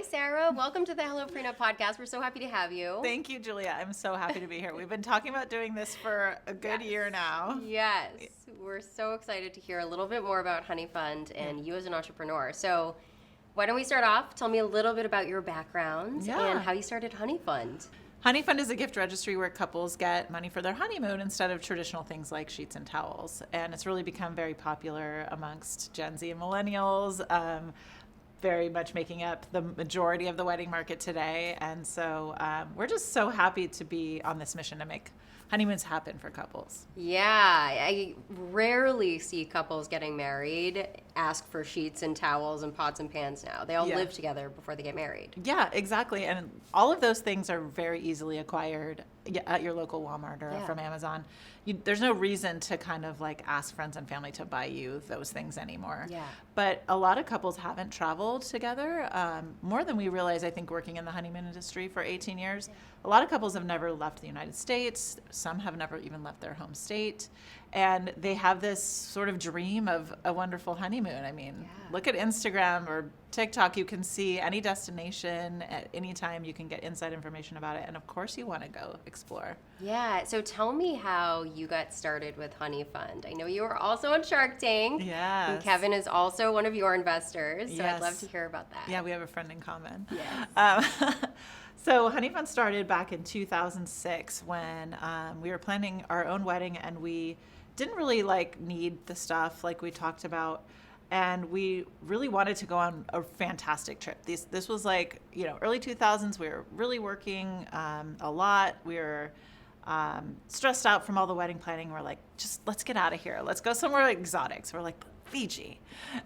Hi, Sarah. Welcome to the HelloPrenup podcast. We're so happy to have you. Thank you, Julia. I'm so happy to be here. We've been talking about doing this for a good year now. Yes. We're so excited to hear a little bit more about Honeyfund and you as an entrepreneur. So why don't we start off? Tell me a little bit about your background and how you started Honeyfund. Honeyfund is a gift registry where couples get money for their honeymoon instead of traditional things like sheets and towels. And it's really become very popular amongst Gen Z and millennials, very much making up the majority of the wedding market today. And so we're just so happy to be on this mission to make honeymoons happen for couples. Yeah, I rarely see couples getting married ask for sheets and towels and pots and pans now. They all live together before they get married. Yeah, exactly. And all of those things are very easily acquired at your local Walmart or from Amazon. There's no reason to kind of like ask friends and family to buy you those things anymore. Yeah. But a lot of couples haven't traveled together more than we realize, I think, working in the honeymoon industry for 18 years. Yeah. A lot of couples have never left the United States. Some have never even left their home state. And they have this sort of dream of a wonderful honeymoon. I mean, look at Instagram or TikTok. You can see any destination at any time. You can get inside information about it. And of course, you want to go explore. Yeah. So tell me how you got started with Honeyfund. I know you were also on Shark Tank. Yes. And Kevin is also one of your investors. So I'd love to hear about that. Yeah, we have a friend in common. Yes. So Honeyfund started back in 2006 when we were planning our own wedding, and we didn't really need the stuff like we talked about, and we really wanted to go on a fantastic trip. This was early 2000s. We were really working a lot. We were stressed out from all the wedding planning. We're like, just let's get out of here. Let's go somewhere exotic. So we're like, Fiji.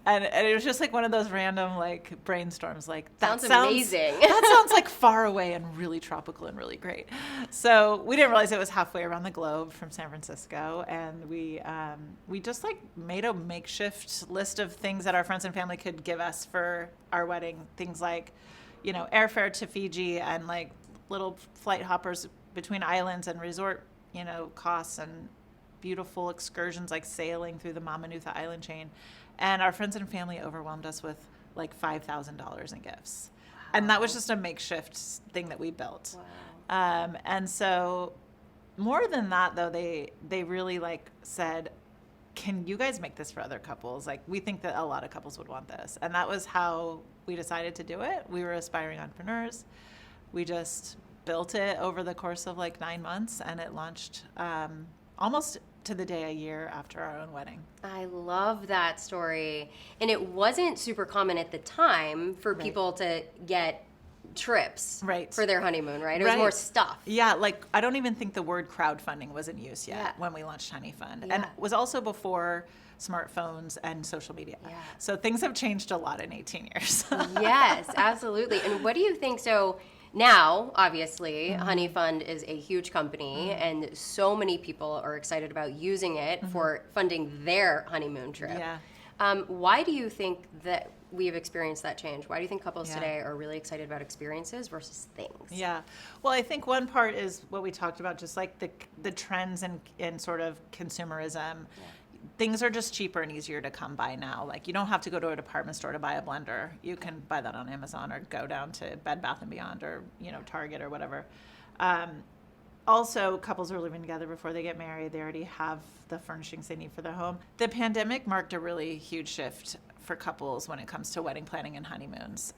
And it was just one of those random brainstorms. Sounds amazing. That sounds far away and really tropical and really great. So we didn't realize it was halfway around the globe from San Francisco. And we just made a makeshift list of things that our friends and family could give us for our wedding. Things like, airfare to Fiji and little flight hoppers between islands and resort, costs and beautiful excursions like sailing through the Mamanutha island chain. And our friends and family overwhelmed us with $5,000 in gifts. Wow. And that was just a makeshift thing that we built. Wow. And so more than that, though, they really said, can you guys make this for other couples? We think that a lot of couples would want this. And that was how we decided to do it. We were aspiring entrepreneurs. We just built it over the course of 9 months, and it launched almost to the day a year after our own wedding. I love that story. And it wasn't super common at the time for people to get trips for their honeymoon, right? It was more stuff. Yeah, I don't even think the word crowdfunding was in use yet when we launched Honeyfund. And it was also before smartphones and social media. Yeah. So things have changed a lot in 18 years. Yes, absolutely. And what do you think? So now, obviously, Honeyfund is a huge company, and so many people are excited about using it for funding their honeymoon trip. Yeah. Why do you think that we've experienced that change? Why do you think couples today are really excited about experiences versus things? Yeah. Well, I think one part is what we talked about, just the trends in sort of consumerism. Yeah. Things are just cheaper and easier to come by now. You don't have to go to a department store to buy a blender. You can buy that on Amazon or go down to Bed Bath & Beyond or, Target or whatever. Also, couples are living together before they get married. They already have the furnishings they need for their home. The pandemic marked a really huge shift for couples when it comes to wedding planning and honeymoons.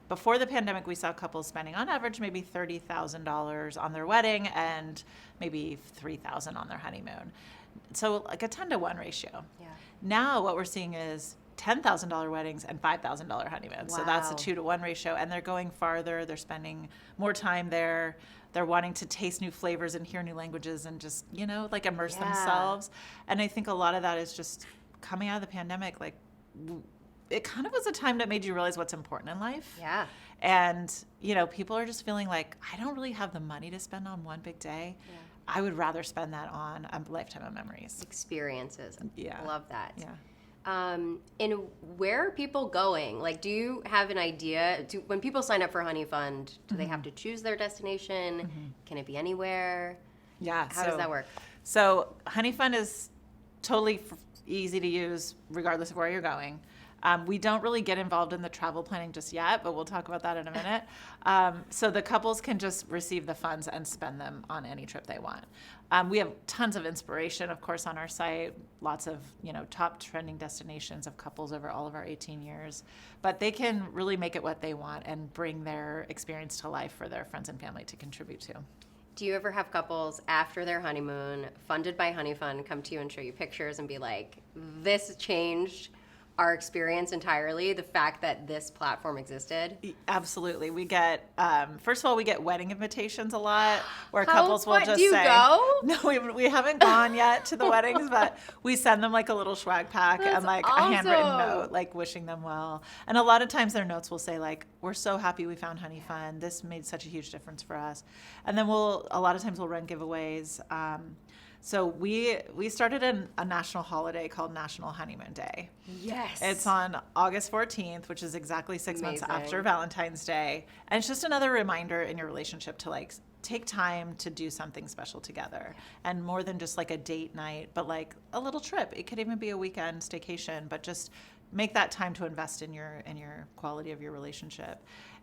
Before the pandemic, we saw couples spending on average maybe $30,000 on their wedding and maybe $3,000 on their honeymoon. So a 10-to-1 ratio. Yeah. Now what we're seeing is $10,000 weddings and $5,000 honeymoons. Wow. So that's a 2-to-1 ratio, and they're going farther. They're spending more time there. They're wanting to taste new flavors and hear new languages and just, immerse themselves. And I think a lot of that is just coming out of the pandemic. It kind of was a time that made you realize what's important in life. Yeah. And, people are just feeling I don't really have the money to spend on one big day. Yeah. I would rather spend that on a lifetime of memories. Experiences. Yeah. Love that. Yeah. And where are people going? Do you have an idea? When people sign up for Honeyfund, do they have to choose their destination? Can it be anywhere? Yeah. How does that work? So Honeyfund is totally easy to use regardless of where you're going. We don't really get involved in the travel planning just yet, but we'll talk about that in a minute. So the couples can just receive the funds and spend them on any trip they want. We have tons of inspiration, of course, on our site, lots of, top trending destinations of couples over all of our 18 years, but they can really make it what they want and bring their experience to life for their friends and family to contribute to. Do you ever have couples after their honeymoon, funded by Honeyfund, come to you and show you pictures and be like, this changed our experience entirely, the fact that this platform existed? Absolutely. We get, first of all, we get wedding invitations a lot where How couples will fun. just Do you say, go? no, we haven't gone yet to the weddings, but we send them like a little swag pack That's and like awesome. a handwritten note, like wishing them well. And a lot of times their notes will say like, we're so happy we found Honeyfund. This made such a huge difference for us. And then a lot of times we'll run giveaways. So we started a national holiday called National Honeymoon Day. Yes. It's on August 14th, which is exactly 6 months Amazing. after Valentine's Day. And it's just another reminder in your relationship to like take time to do something special together. And more than just like a date night, but like a little trip. It could even be a weekend staycation, but just make that time to invest in your quality of your relationship.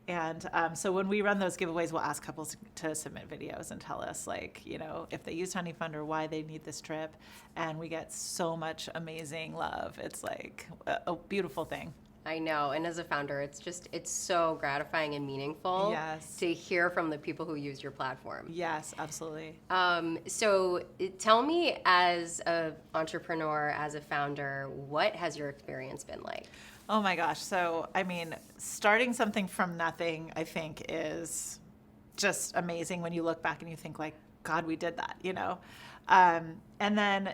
And so when we run those giveaways, we'll ask couples to submit videos and tell us, like, if they use Honeyfund or why they need this trip. And we get so much amazing love. It's like a beautiful thing. I know. And as a founder, it's so gratifying and meaningful Yes. to hear from the people who use your platform. Yes, absolutely. So tell me, as an entrepreneur, as a founder, what has your experience been like? Oh my gosh. So, I mean, starting something from nothing, I think, is just amazing when you look back and you think like, God, we did that, And then,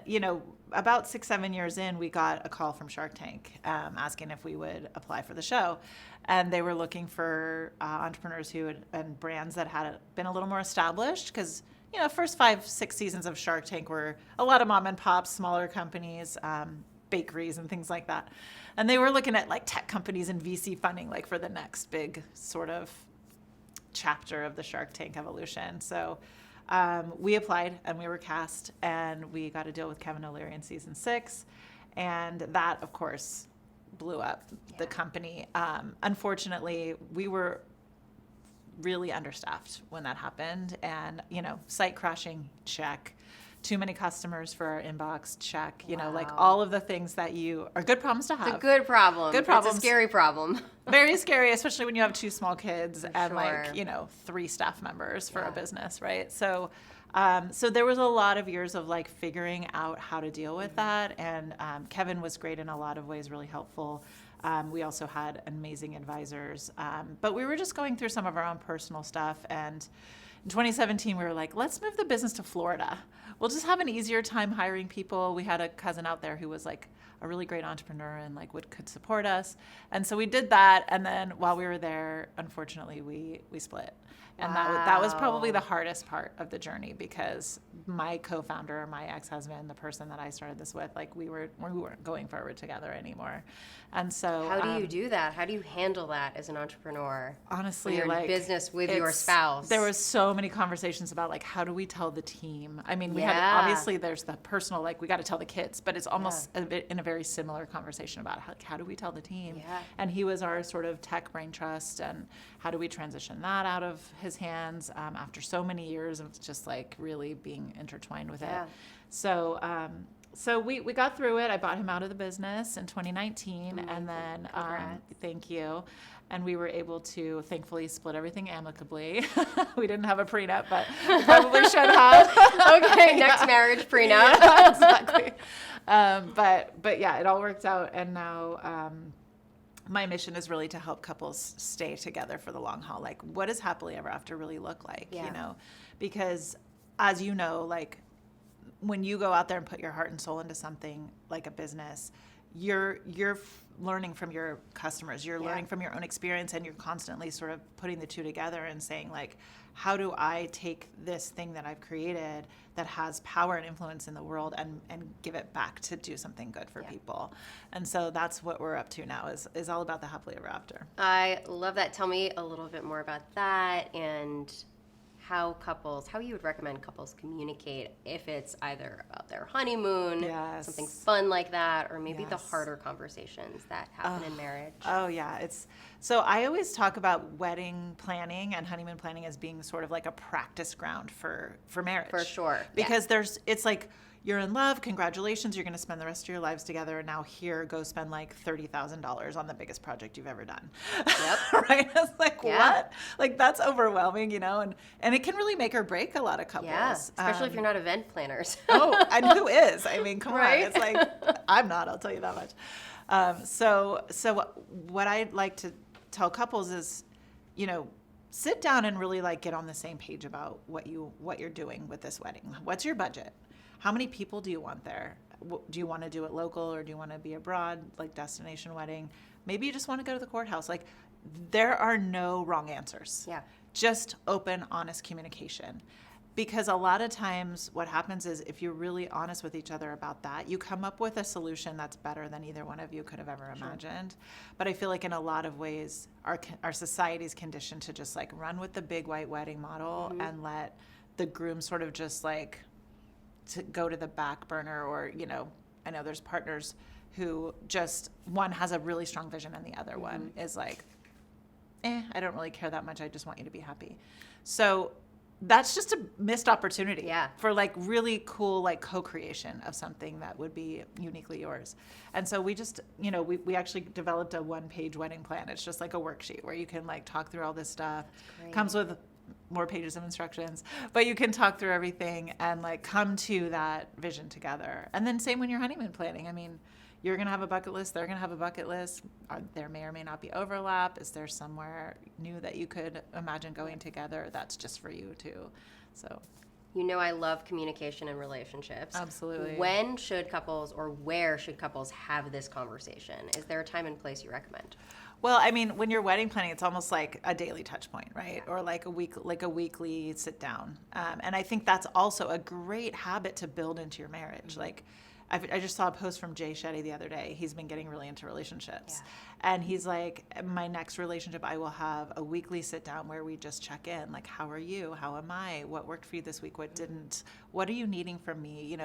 about 6-7 years in, we got a call from Shark Tank asking if we would apply for the show. And they were looking for entrepreneurs and brands that had been a little more established because, first 5-6 seasons of Shark Tank were a lot of mom and pops, smaller companies, bakeries and things like that. And they were looking at like tech companies and VC funding like for the next big sort of chapter of the Shark Tank evolution. So we applied and we were cast and we got a deal with Kevin O'Leary in season 6. And that, of course, blew up the company. Unfortunately, we were really understaffed when that happened. And, site crashing, check. Too many customers for our inbox, check. Like all of the things that are good problems to have. It's a good problem. Good problems. It's a scary problem. Very scary, especially when you have 2 small kids and sure. 3 staff members for a business, right? So, so there was a lot of years of like figuring out how to deal with that. And Kevin was great in a lot of ways, really helpful. We also had amazing advisors, but we were just going through some of our own personal stuff. And in 2017, we were like, let's move the business to Florida. We'll just have an easier time hiring people. We had a cousin out there who was like a really great entrepreneur and like could support us. And so we did that. And then while we were there, unfortunately, we split. And that was probably the hardest part of the journey because my co-founder, my ex-husband, the person that I started this with, like we weren't going forward together anymore. And so how do you do that? How do you handle that as an entrepreneur? Honestly, when you're in business with your spouse. There was so many conversations about like how do we tell the team? I mean, we had obviously there's the personal like we got to tell the kids, but it's almost a bit in a very similar conversation about how do we tell the team? Yeah. And he was our sort of tech brain trust, and how do we transition that out of his hands after so many years of just like really being intertwined with it. So so we got through it. I bought him out of the business in 2019, and then thank you. And we were able to thankfully split everything amicably. We didn't have a prenup, but we probably should have. Okay, next marriage prenup. Yeah, exactly. But yeah, it all worked out, and now my mission is really to help couples stay together for the long haul. Like, what does happily ever after really look like? Because as you know, like when you go out there and put your heart and soul into something like a business, you're learning from your customers, you're learning from your own experience, and you're constantly sort of putting the two together and saying like, how do I take this thing that I've created that has power and influence in the world and give it back to do something good for people? And so that's what we're up to now is all about the happily ever after. I love that. Tell me a little bit more about that and how you would recommend couples communicate if it's either about their honeymoon, Yes. something fun like that, or maybe the Yes. harder conversations that happen in marriage. Oh yeah, so I always talk about wedding planning and honeymoon planning as being sort of like a practice ground for marriage. For sure. Because it's like you're in love, congratulations, you're going to spend the rest of your lives together, and now here, go spend like $30,000 on the biggest project you've ever done. Yep. Right? It's like, what? Like, that's overwhelming, and it can really make or break a lot of couples. Yeah, especially if you're not event planners. And who is? I mean, come Right? on. It's like, I'm not, I'll tell you that much. So what I'd like to tell couples is, sit down and really like get on the same page about what you're doing with this wedding. What's your budget? How many people do you want there? Do you want to do it local, or do you want to be abroad, like destination wedding? Maybe you just want to go to the courthouse. Like, there are no wrong answers. Yeah. Just open, honest communication. Because a lot of times what happens is if you're really honest with each other about that, you come up with a solution that's better than either one of you could have ever imagined. But I feel like in a lot of ways, our society is conditioned to just like run with the big white wedding model and let the groom sort of just like to go to the back burner, or, I know there's partners who just, one has a really strong vision and the other one is like, I don't really care that much. I just want you to be happy. So that's just a missed opportunity for like really cool, like co-creation of something that would be uniquely yours. And so we just, we actually developed a 1-page wedding plan. It's just like a worksheet where you can like talk through all this stuff. Comes with more pages of instructions, but you can talk through everything and like come to that vision together. And then same when you're honeymoon planning. I mean, you're going to have a bucket list. They're going to have a bucket list. There may or may not be overlap. Is there somewhere new that you could imagine going together that's just for you too? So, I love communication in relationships. Absolutely. When should couples, or where should couples have this conversation? Is there a time and place you recommend? Well, I mean, when you're wedding planning, it's almost like a daily touch point, right? Or like a weekly sit down. And I think that's also a great habit to build into your marriage. Like, I just saw a post from Jay Shetty the other day. He's been getting really into relationships. And he's like, my next relationship, I will have a weekly sit down where we just check in. Like, how are you? How am I? What worked for you this week? What didn't? What are you needing from me?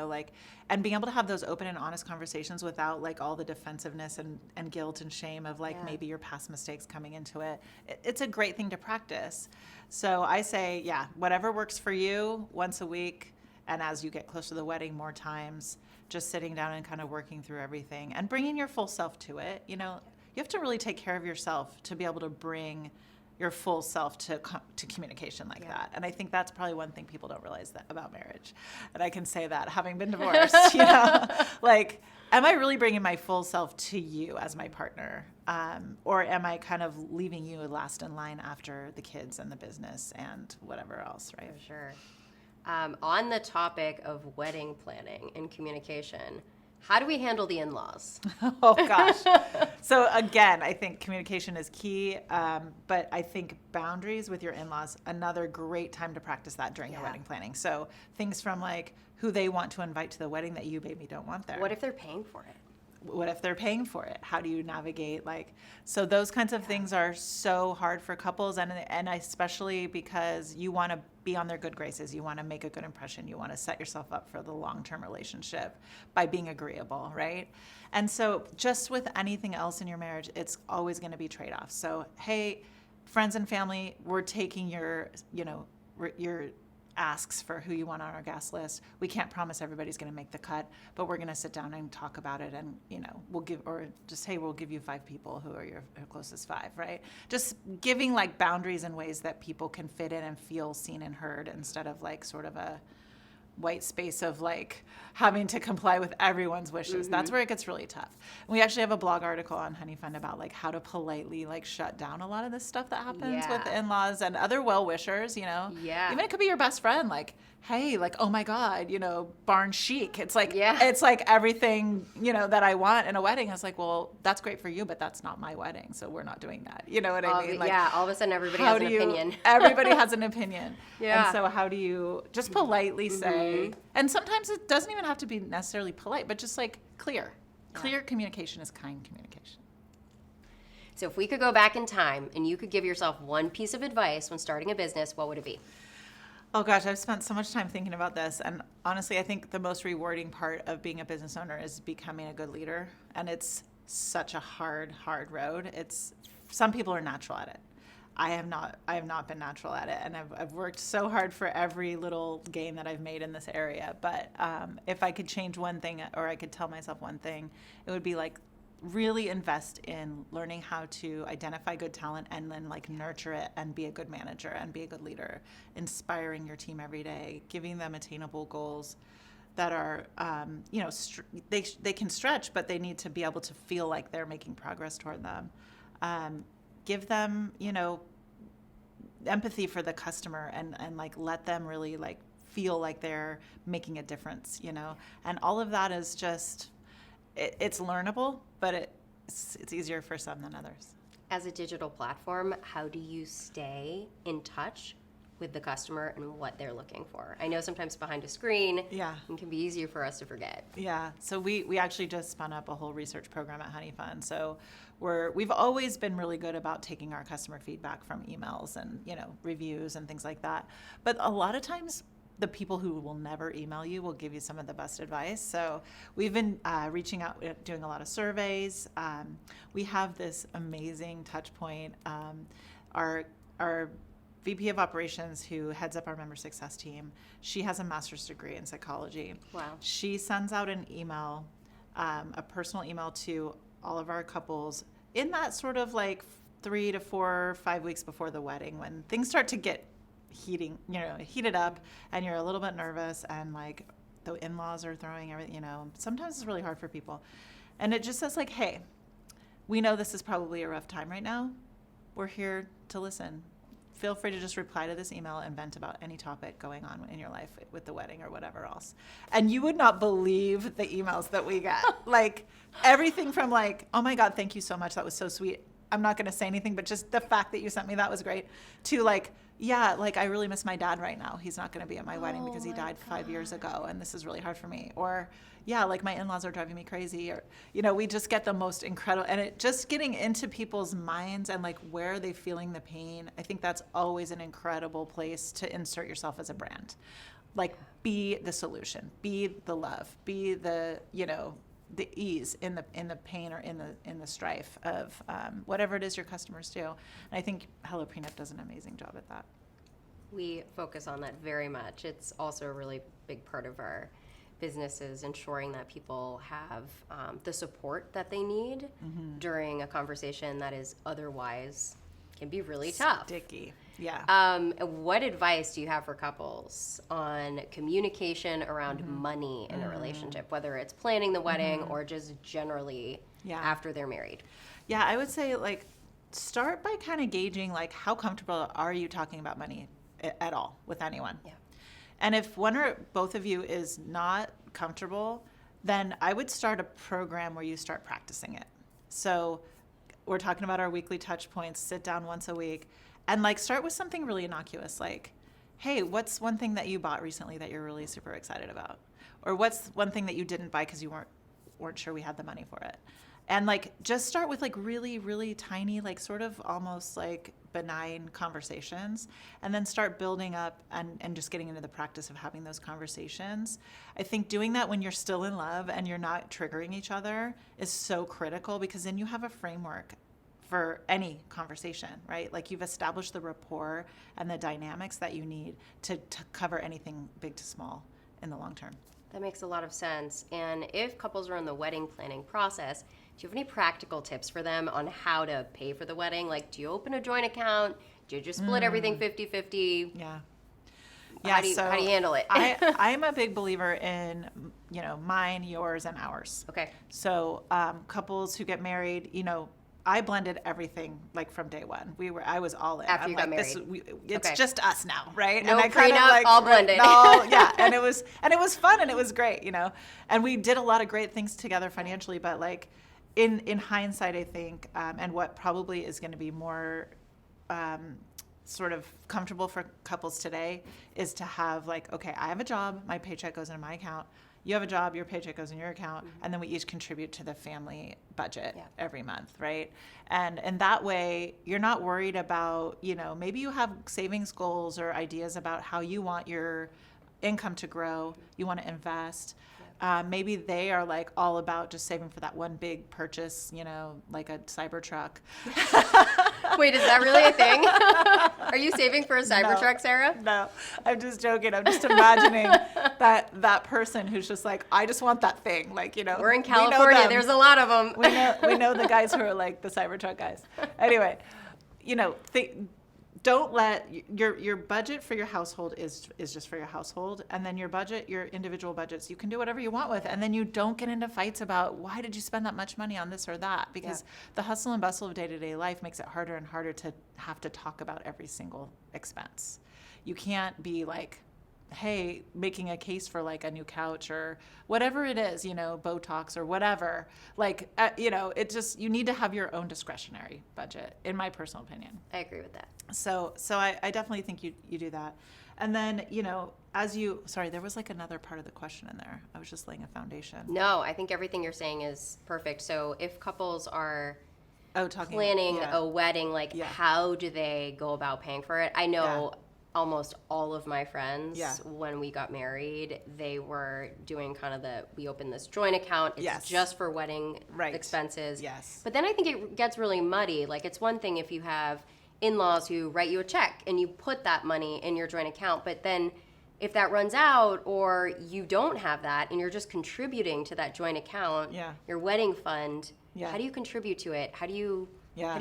And being able to have those open and honest conversations without like all the defensiveness and guilt and shame of like maybe your past mistakes coming into it. It's a great thing to practice. So I say, whatever works for you once a week. And as you get closer to the wedding, more times, just sitting down and kind of working through everything and bringing your full self to it. You have to really take care of yourself to be able to bring your full self to communication like that. And I think that's probably one thing people don't realize that about marriage. And I can say that having been divorced, like, am I really bringing my full self to you as my partner? Or am I kind of leaving you last in line after the kids and the business and whatever else, right? For sure. On the topic of wedding planning and communication, how do we handle the in-laws? Oh, gosh. So, again, I think communication is key, but I think boundaries with your in-laws, another great time to practice that during your wedding planning. So things from, like, who they want to invite to the wedding that you maybe don't want there. What if they're paying for it? What if they're paying for it? How do you navigate? So those kinds of things are so hard for couples, and especially because you want to be on their good graces. You want to make a good impression. You want to set yourself up for the long-term relationship by being agreeable, right? And so just with anything else in your marriage, it's always going to be trade-offs. So, hey, friends and family, we're taking your asks for who you want on our guest list. We can't promise everybody's going to make the cut, but we're going to sit down and talk about it, and we'll give you 5 people who are your closest 5, right? Just giving like boundaries and ways that people can fit in and feel seen and heard, instead of like sort of a white space of like having to comply with everyone's wishes. That's where it gets really tough. And we actually have a blog article on Honeyfund about like how to politely like shut down a lot of this stuff that happens with the in-laws and other well-wishers, Even it could be your best friend, like, hey, like, oh my God, barn chic. It's like, it's like everything, that I want in a wedding. It's like, well, that's great for you, but that's not my wedding. So we're not doing that. You know what I mean? Like, all of a sudden everybody has an opinion. Everybody has an opinion. And so how do you just politely say, and sometimes it doesn't even have to be necessarily polite, but just like clear. Clear communication is kind communication. So if we could go back in time and you could give yourself one piece of advice when starting a business, what would it be? Oh gosh, I've spent so much time thinking about this. And honestly, I think the most rewarding part of being a business owner is becoming a good leader. And it's such a hard road. Some people are natural at it. I have not been natural at it. And I've worked so hard for every little gain that I've made in this area. But if I could change one thing, or I could tell myself one thing, it would be like, really invest in learning how to identify good talent and then like nurture it and be a good manager and be a good leader, inspiring your team every day, giving them attainable goals that are, they can stretch, but they need to be able to feel like they're making progress toward them. Give them, empathy for the customer and like let them really like feel like they're making a difference, and all of that is just, it's learnable, but it's easier for some than others. As a digital platform, how do you stay in touch with the customer and what they're looking for? I know sometimes behind a screen, it can be easier for us to forget. Yeah, so we actually just spun up a whole research program at Honeyfund. So we've always been really good about taking our customer feedback from emails and reviews and things like that. But a lot of times, the people who will never email you will give you some of the best advice. So we've been reaching out, doing a lot of surveys. We have this amazing touch point. Our VP of operations, who heads up our member success team, she has a master's degree in psychology. Wow. She sends out an email, a personal email to all of our couples in that sort of like 3 to 4, 5 weeks before the wedding, when things start to get heated up and you're a little bit nervous and like the in-laws are throwing everything, sometimes it's really hard for people. And it just says like, hey, we know this is probably a rough time right now. We're here to listen. Feel free to just reply to this email and vent about any topic going on in your life with the wedding or whatever else. And you would not believe the emails that we get. Like everything from like, oh my God, thank you so much. That was so sweet. I'm not going to say anything, but just the fact that you sent me that was great. To like, yeah, like I really miss my dad right now. He's not going to be at my wedding because he died 5 years ago and this is really hard for me. Or yeah, like my in-laws are driving me crazy. Or, we just get the most incredible, and it just getting into people's minds and like where are they feeling the pain. I think that's always an incredible place to insert yourself as a brand. Like be the solution, be the love, be the, the ease in the pain or in the strife of whatever it is your customers do. And I think HelloPrenup does an amazing job at that. We focus on that very much. It's also a really big part of our businesses, ensuring that people have the support that they need during a conversation that is otherwise can be really tough. Sticky. Yeah. What advice do you have for couples on communication around money in a relationship, whether it's planning the wedding or just generally after they're married? Yeah, I would say like start by kind of gauging like how comfortable are you talking about money at all with anyone? Yeah. And if one or both of you is not comfortable, then I would start a program where you start practicing it. So we're talking about our weekly touch points, sit down once a week, and like start with something really innocuous like, hey, what's one thing that you bought recently that you're really super excited about? Or what's one thing that you didn't buy because you weren't sure we had the money for it? And like just start with like really, really tiny, like sort of almost like benign conversations, and then start building up and just getting into the practice of having those conversations. I think doing that when you're still in love and you're not triggering each other is so critical, because then you have a framework for any conversation, right? Like you've established the rapport and the dynamics that you need to cover anything big to small in the long term. That makes a lot of sense. And if couples are in the wedding planning process, do you have any practical tips for them on how to pay for the wedding? Like, do you open a joint account? Do you just split everything 50-50? Yeah. How do you handle it? I'm a big believer in, mine, yours, and ours. Okay. So couples who get married, I blended everything like from day one. I was all in. After you got married. It's just us now, right? No and I prenup, all blended. Yeah, and it was fun and it was great, And we did a lot of great things together financially, but like in hindsight, I think, and what probably is going to be more sort of comfortable for couples today is to have like, okay, I have a job, my paycheck goes into my account. you have a job, your paycheck goes in your account, and then we each contribute to the family budget every month, right? And in that way, you're not worried about, maybe you have savings goals or ideas about how you want your income to grow, you want to invest. Maybe they are like all about just saving for that one big purchase, like a Cybertruck. Wait, is that really a thing? Are you saving for a Cybertruck, Sarah? No, I'm just joking. I'm just imagining that person who's just like, I just want that thing. Like, we're in California. There's a lot of them. We know the guys who are like the Cybertruck guys. Anyway, don't let your budget for your household is just for your household, and then your individual budgets, you can do whatever you want with, and then you don't get into fights about why did you spend that much money on this or that, because the hustle and bustle of day-to-day life makes it harder and harder to have to talk about every single expense. You can't be like, hey, making a case for like a new couch or whatever it is, Botox or whatever. Like, it just, you need to have your own discretionary budget, in my personal opinion. I agree with that. So I definitely think you do that. And then, sorry, there was like another part of the question in there. I was just laying a foundation. No, I think everything you're saying is perfect. So if couples are planning a wedding, like how do they go about paying for it? I know almost all of my friends, when we got married, they were doing kind of we opened this joint account. It's just for wedding expenses. Yes. But then I think it gets really muddy. Like, it's one thing if you have in-laws who write you a check and you put that money in your joint account, but then if that runs out or you don't have that and you're just contributing to that joint account, your wedding fund, how do you contribute to it? How do you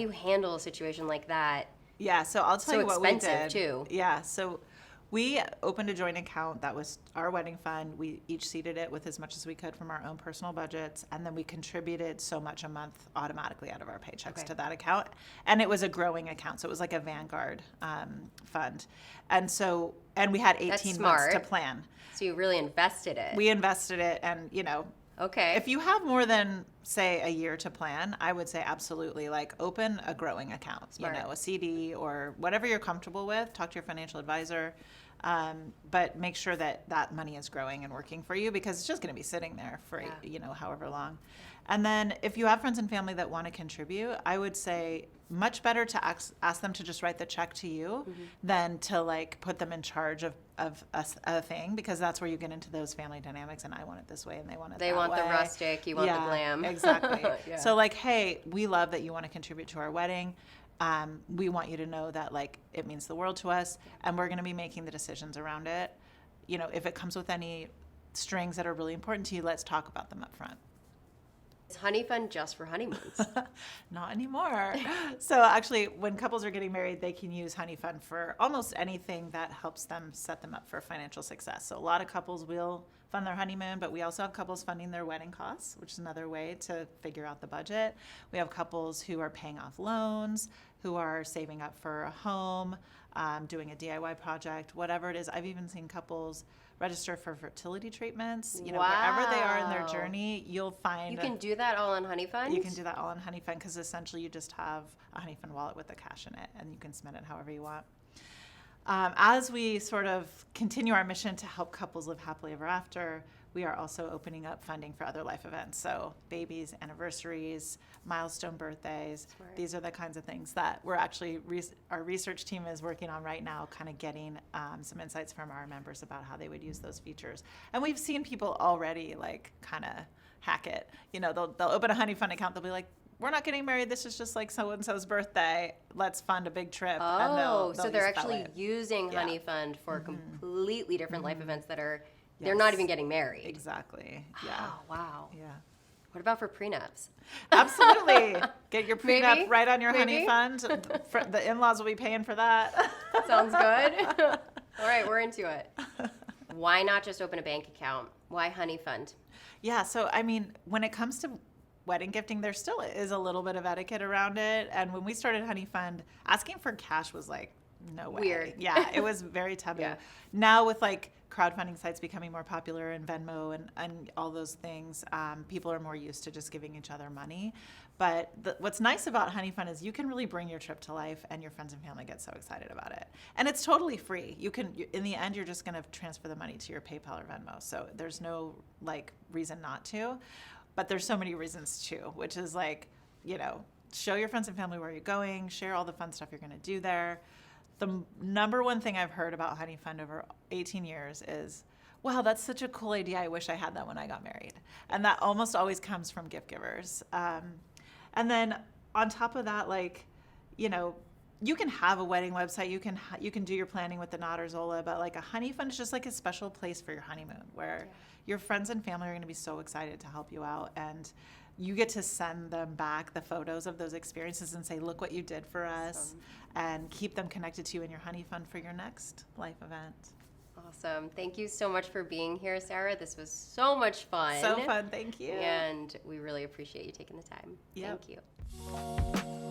handle a situation like that? Yeah, so I'll tell you what we did. So expensive too. Yeah, so we opened a joint account that was our wedding fund. We each seeded it with as much as we could from our own personal budgets, and then we contributed so much a month automatically out of our paychecks to that account. And it was a growing account, so it was like a Vanguard fund. And we had 18 months to plan. So you really invested it. We invested it, and okay. If you have more than, say, a year to plan, I would say absolutely, like, open a growing account, a CD or whatever you're comfortable with. Talk to your financial advisor, but make sure that money is growing and working for you, because it's just going to be sitting there for, however long. And then if you have friends and family that want to contribute, I would say much better to ask them to just write the check to you than to like put them in charge of a thing, because that's where you get into those family dynamics, and I want it this way and they want it that way. They want the rustic, you want the glam. Exactly. So like, hey, we love that you want to contribute to our wedding. We want you to know that like it means the world to us, and we're going to be making the decisions around it. If it comes with any strings that are really important to you, let's talk about them up front. Is Honeyfund just for honeymoons? Not anymore. So actually, when couples are getting married, they can use Honeyfund for almost anything that helps them set them up for financial success. So a lot of couples will fund their honeymoon, but we also have couples funding their wedding costs, which is another way to figure out the budget. We have couples who are paying off loans, who are saving up for a home, doing a DIY project, whatever it is. I've even seen couples register for fertility treatments. Wherever they are in their journey, you'll find. You can do that all on Honeyfund? You can do that all on Honeyfund, because essentially you just have a Honeyfund wallet with the cash in it, and you can spend it however you want. As we sort of continue our mission to help couples live happily ever after, we are also opening up funding for other life events. So babies, anniversaries, milestone birthdays. Smart. These are the kinds of things that we're actually, our research team is working on right now, kind of getting some insights from our members about how they would use those features. And we've seen people already like kind of hack it. They'll open a Honeyfund account. They'll be like, we're not getting married. This is just like so-and-so's birthday. Let's fund a big trip. Oh, and they'll so they're actually using Honeyfund for completely different life events that are, they're not even getting married. Exactly. Yeah. Oh, wow. Yeah. What about for prenups? Absolutely. Get your prenup Maybe? right on your Honeyfund. The in-laws will be paying for that. Sounds good. All right, we're into it. Why not just open a bank account? Why Honeyfund? Yeah, so I mean, when it comes to wedding gifting, there still is a little bit of etiquette around it. And when we started Honeyfund, asking for cash was like, no way. Weird. Yeah, it was very taboo. Yeah. Now with like crowdfunding sites becoming more popular and Venmo and all those things, people are more used to just giving each other money. But what's nice about Honeyfund is you can really bring your trip to life, and your friends and family get so excited about it. And it's totally free. In the end, you're just going to transfer the money to your PayPal or Venmo. So there's no like reason not to. But there's so many reasons to, which is like, show your friends and family where you're going, share all the fun stuff you're going to do there. The number one thing I've heard about Honeyfund over 18 years is, wow, that's such a cool idea. I wish I had that when I got married. And that almost always comes from gift givers. And then on top of that, like, you can have a wedding website. You can do your planning with the Knot or Zola, but like a Honeyfund is just like a special place for your honeymoon where your friends and family are going to be so excited to help you out, and you get to send them back the photos of those experiences and say, look what you did for us, and keep them connected to you in your Honeyfund for your next life event. Awesome. Thank you so much for being here, Sara. This was so much fun. So fun. Thank you. And we really appreciate you taking the time. Yep. Thank you.